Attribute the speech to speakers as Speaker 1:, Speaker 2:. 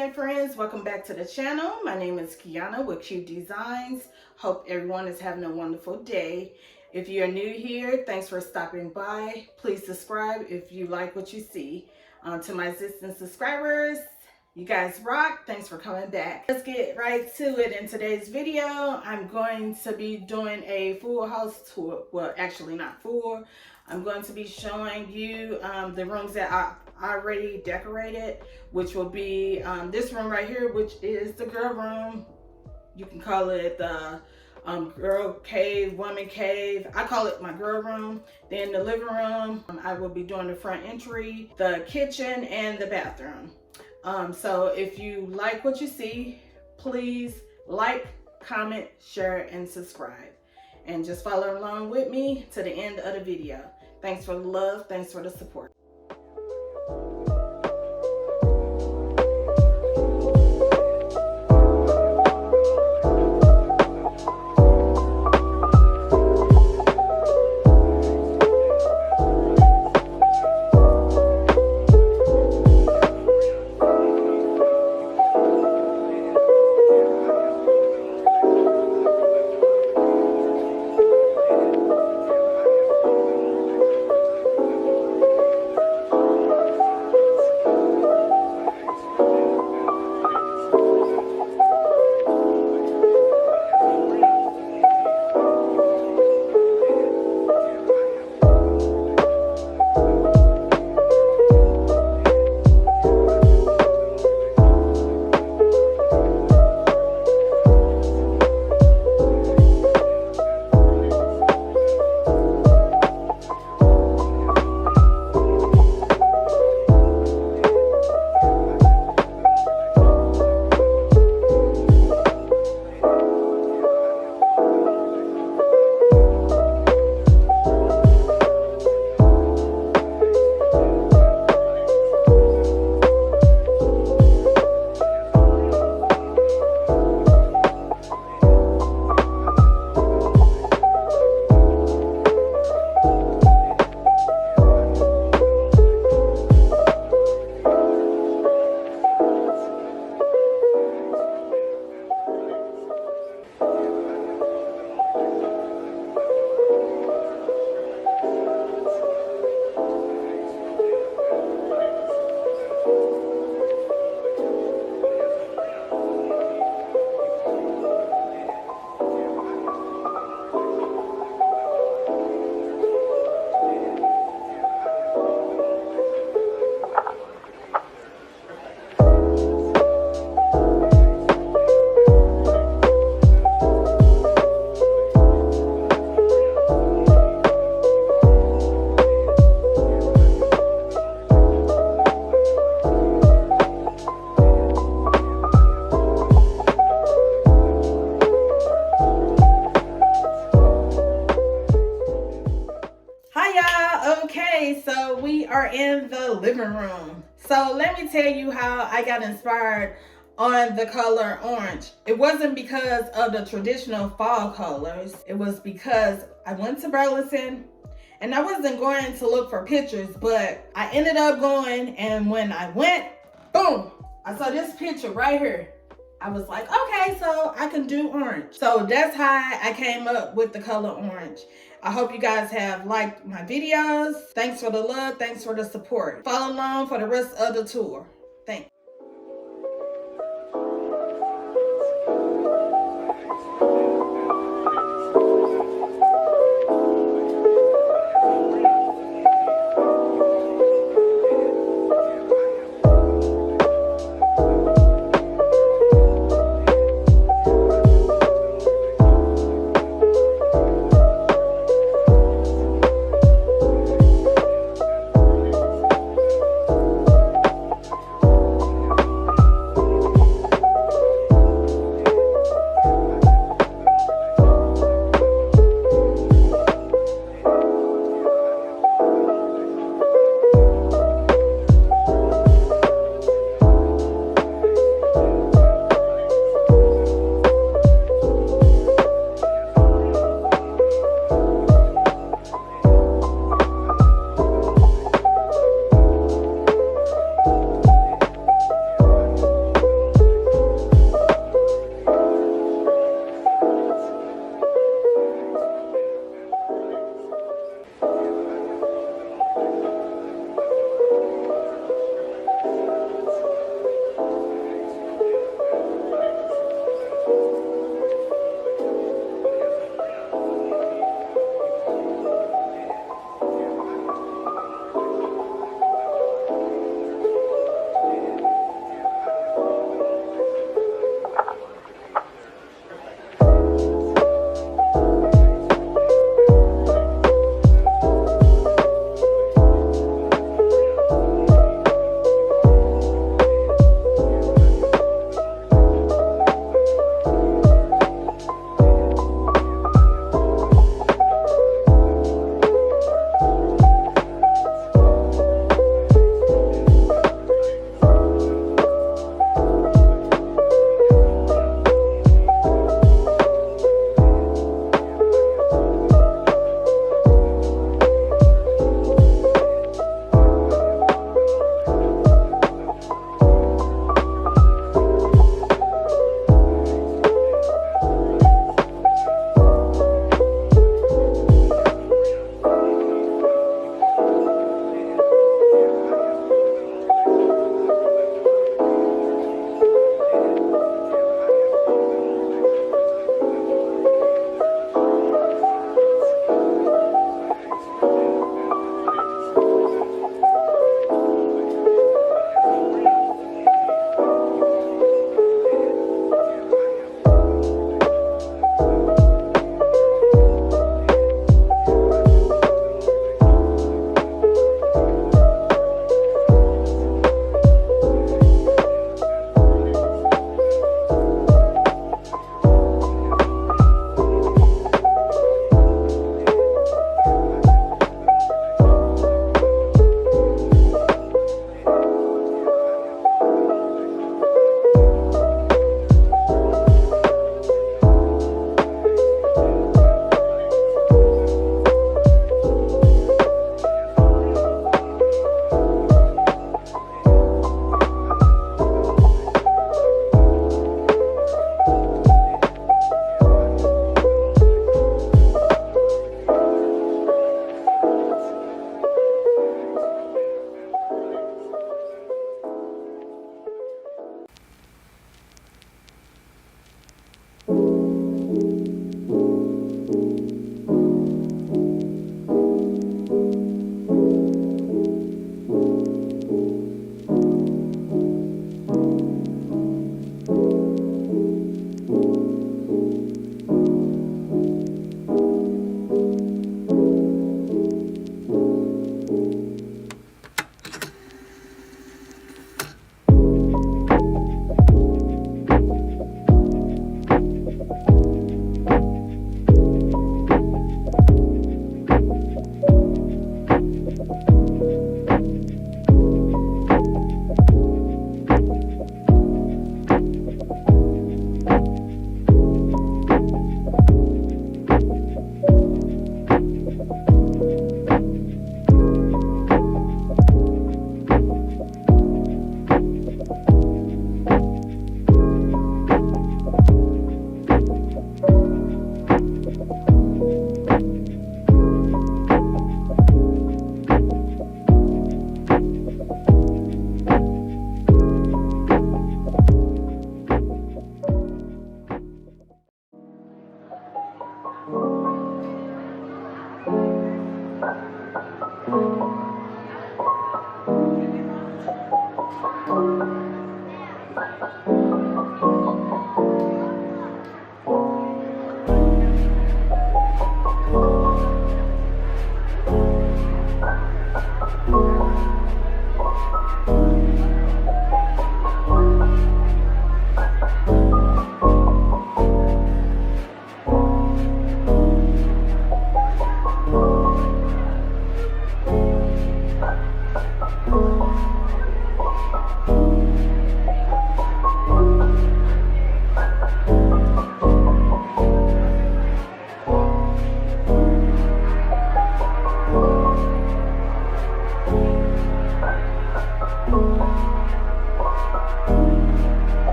Speaker 1: again, friends. Welcome back to the channel. My name is Kiana with Q Designs. Hope everyone is having a wonderful day. If you're new here, thanks for stopping by. Please subscribe if you like what you see. To my existing subscribers, you guys rock. Thanks for coming back. Let's get right to it. In today's video, I'm going to be doing a full house tour. Well, actually not full. I'm going to be showing you the rooms that I already decorated, which will be this room right here, which is the girl room. You can call it the girl cave, woman cave. I call it my girl room. Then the living room, I will be doing the front entry, the kitchen, and the bathroom. So if you like what you see, please like, comment, share, and subscribe. And just follow along with me to the end of the video. Thanks for the love. Thanks for the support. So we are in the living room. So let me tell you how I got inspired on the color orange. It wasn't because of the traditional fall colors. It was because I went to Burlington and I wasn't going to look for pictures, but I ended up going, and when I went, boom, I saw this picture right here. I was like, okay, so I can do orange. So that's how I came up with the color orange. I hope you guys have liked my videos. Thanks for the love. Thanks for the support. Follow along for the rest of the tour. Thanks.